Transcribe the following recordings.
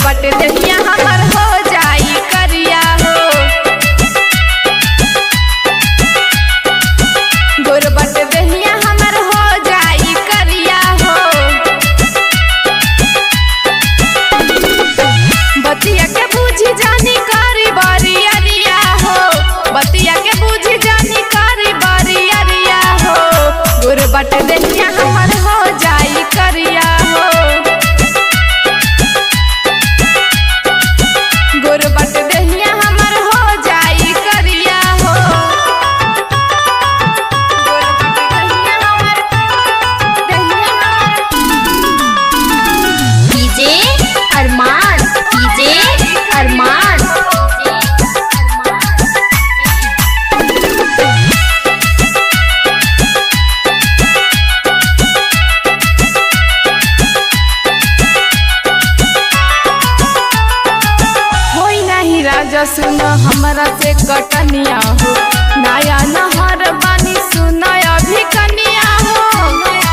बट दहिया हमर हो जाई करिया हो, गोर बट दहिया हमर हो जाई करिया हो। बतिया के बूझी जानी करी बारी अरिया हो, बतिया के बूझी जानी करी बारी अरिया हो। गोर बट दहिया हमर हो जाई करिया हो, गोर बट दहिया हमर हो जाई करिया हो। गोर बट दहिया हमर डीजे अरमान, डीजे अरमान। होई नहीं राजा सुन हमरा से कटनिया हो, नया नहर बानी सुन अभी कनिया हो, नया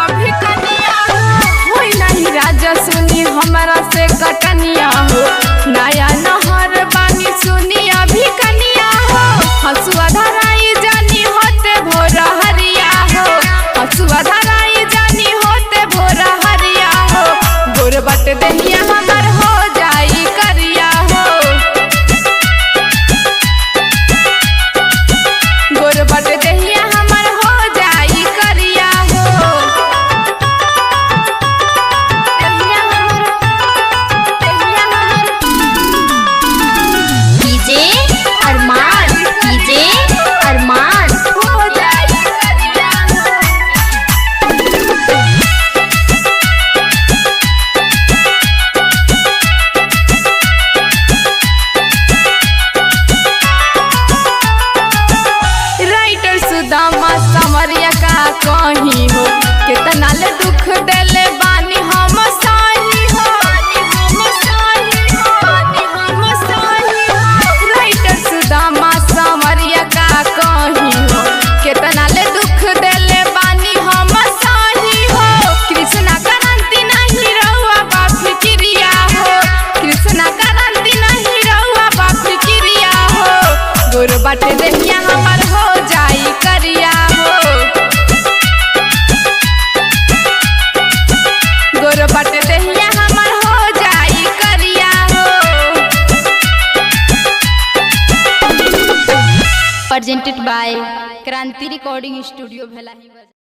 अभी कनिया हो। होई नहीं राजा सुनी हमरा से कटनिया हो, नया नहर बानी सुनी अभी कनिया हो। हसुआ धराई जानी होते भोर हरिया हो, हसुआ धराई जानी होते भोर हरिया हो। गोर बट दहिया हमर हो जाई करिया हो, गोर बट दहिया हमर हो जाई करिया हो। दहिया हमर डीजे अरमान, डीजे अरमान। हो जाई करिया हो। राइटर सुदामा समरिया का कहीं हो, कितना ले दुख देले बानी हम साही हो, हम साही हो। राइटर सुदामा समरिया का कहीं हो, कितना ले दुख देले बानी हम साही हो। कृष्णा करंती नहीं रहुआ बाप क्रिया हो, कृष्णा करंती नहीं रहुआ बाप क्रिया हो। गोर बट दहिया हमर हो जाई करिया हो, गोर बट दहिया हमर हो जाई करिया हो। प्रेजेंटेड बाय क्रांति रिकॉर्डिंग स्टूडियो भेलाही।